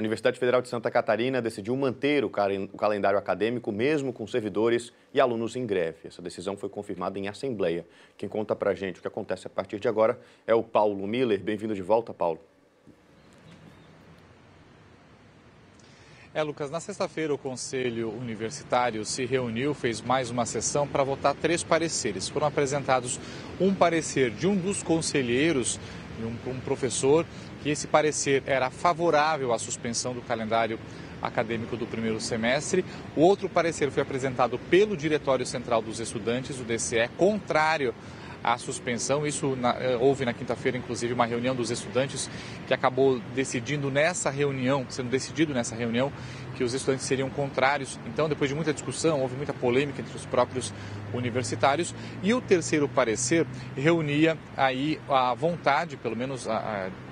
A Universidade Federal de Santa Catarina decidiu manter o calendário acadêmico mesmo com servidores e alunos em greve. Essa decisão foi confirmada em assembleia. Quem conta pra gente o que acontece a partir de agora é o Paulo Miller. Bem-vindo de volta, Paulo. Lucas, na sexta-feira o Conselho Universitário se reuniu, fez mais uma sessão para votar 3 pareceres. Foram apresentados um parecer de um dos conselheiros, um professor, que esse parecer era favorável à suspensão do calendário acadêmico do primeiro semestre. O outro parecer foi apresentado pelo Diretório Central dos Estudantes, o DCE, contrário à suspensão. Houve na quinta-feira, inclusive, uma reunião dos estudantes que acabou sendo decidido nessa reunião, que os estudantes seriam contrários. Então, depois de muita discussão, houve muita polêmica entre os próprios universitários. E o terceiro parecer reunia aí a vontade, pelo menos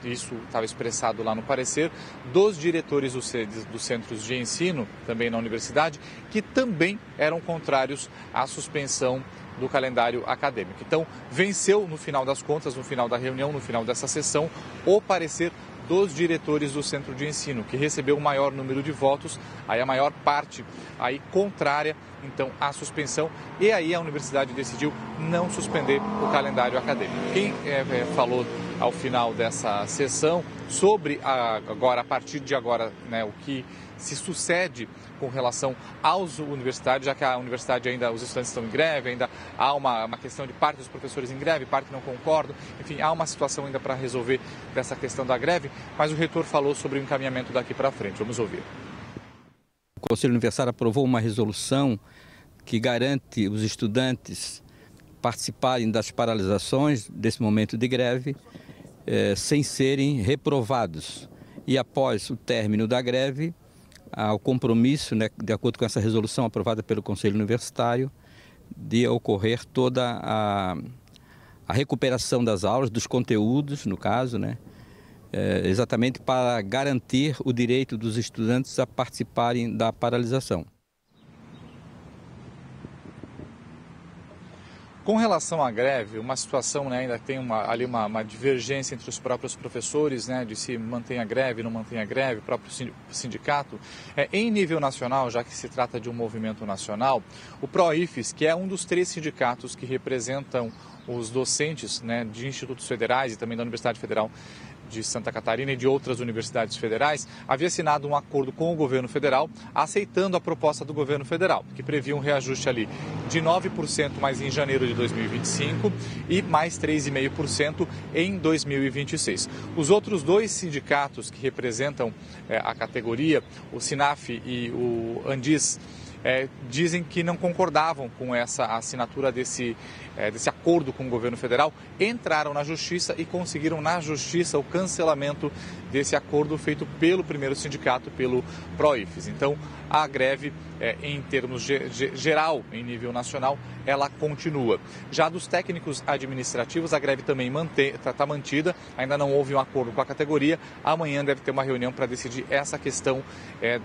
isso estava expressado lá no parecer, dos diretores dos centros de ensino, também na universidade, que também eram contrários à suspensão do calendário acadêmico. Então, venceu no final das contas, no final da reunião, no final dessa sessão, o parecer dos diretores do centro de ensino, que recebeu o maior número de votos, aí a maior parte aí contrária, então, à suspensão, e aí a universidade decidiu não suspender o calendário acadêmico. Quem falou ao final dessa sessão sobre a partir de agora, né, o que se sucede com relação aos universitários, já que a universidade ainda, os estudantes estão em greve, ainda há uma questão de parte dos professores em greve, parte não concordam, enfim, há uma situação ainda para resolver dessa questão da greve, mas o reitor falou sobre o encaminhamento daqui para frente. Vamos ouvir. O Conselho Universitário aprovou uma resolução que garante os estudantes participarem das paralisações desse momento de greve sem serem reprovados. E após o término da greve, há o compromisso, né, de acordo com essa resolução aprovada pelo Conselho Universitário, de ocorrer toda a recuperação das aulas, dos conteúdos, no caso, né, exatamente para garantir o direito dos estudantes a participarem da paralisação. Com relação à greve, uma situação, né, ainda tem uma divergência entre os próprios professores, né, de se mantém a greve, não mantém a greve, o próprio sindicato. Em nível nacional, já que se trata de um movimento nacional, o PROIFES, que é um dos 3 sindicatos que representam os docentes, né, de institutos federais e também da Universidade Federal de Santa Catarina e de outras universidades federais, havia assinado um acordo com o governo federal, aceitando a proposta do governo federal, que previa um reajuste ali de 9% mais em janeiro de 2025 e mais 3,5% em 2026. Os outros 2 sindicatos que representam a categoria, o SINAF e o ANDIS, dizem que não concordavam com essa assinatura desse acordo com o governo federal, entraram na justiça e conseguiram na justiça o cancelamento desse acordo feito pelo primeiro sindicato, pelo PROIFES. Então, a greve, em termos geral, em nível nacional, ela continua. Já dos técnicos administrativos, a greve também está mantida, ainda não houve um acordo com a categoria. Amanhã deve ter uma reunião para decidir essa questão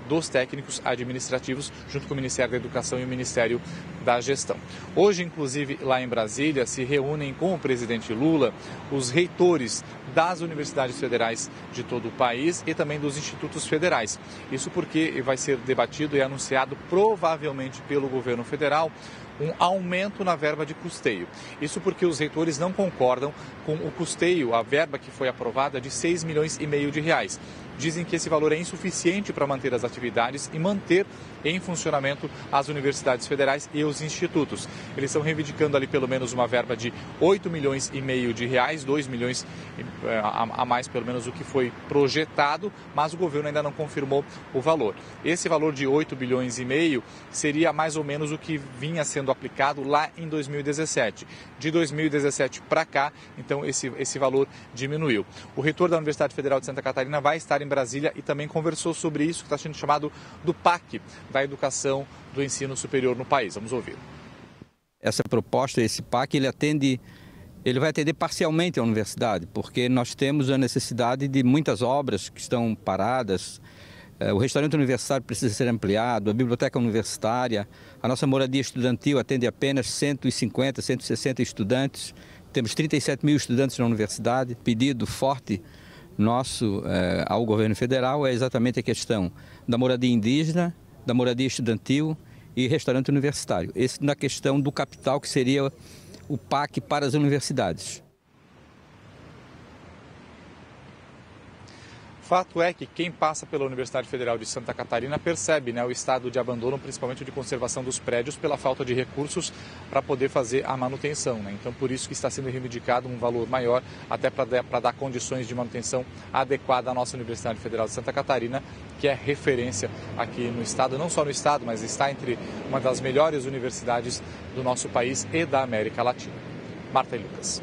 dos técnicos administrativos, junto com o Ministério da Educação e o Ministério da Gestão. Hoje, inclusive, lá em Brasília, se reúnem com o presidente Lula os reitores das universidades federais de todo o país e também dos institutos federais. Isso porque vai ser debatido e anunciado provavelmente pelo governo federal um aumento na verba de custeio. Isso porque os reitores não concordam com o custeio, a verba que foi aprovada de 6,5 milhões de reais. Dizem que esse valor é insuficiente para manter as atividades e manter em funcionamento as universidades federais e os institutos. Eles estão reivindicando ali pelo menos uma verba de 8,5 milhões de reais, 2 milhões a mais pelo menos do que foi projetado, mas o governo ainda não confirmou o valor. Esse valor de 8,5 bilhões seria mais ou menos o que vinha sendo aplicado lá em 2017. De 2017 para cá, então esse valor diminuiu. O reitor da Universidade Federal de Santa Catarina vai estar em Brasília e também conversou sobre isso, que está sendo chamado do PAC, da educação do ensino superior no país. Vamos ouvir. Essa proposta, esse PAC, ele vai atender parcialmente a universidade, porque nós temos a necessidade de muitas obras que estão paradas. O restaurante universitário precisa ser ampliado, a biblioteca universitária, a nossa moradia estudantil atende apenas 150, 160 estudantes. Temos 37 mil estudantes na universidade, pedido forte nosso ao governo federal é exatamente a questão da moradia indígena, da moradia estudantil e restaurante universitário. Esse na questão do capital, que seria o PAC para as universidades. Fato é que quem passa pela Universidade Federal de Santa Catarina percebe, né, o estado de abandono, principalmente de conservação dos prédios, pela falta de recursos para poder fazer a manutenção, né? Então, por isso que está sendo reivindicado um valor maior, até para dar condições de manutenção adequada à nossa Universidade Federal de Santa Catarina, que é referência aqui no estado, não só no estado, mas está entre uma das melhores universidades do nosso país e da América Latina. Marta e Lucas.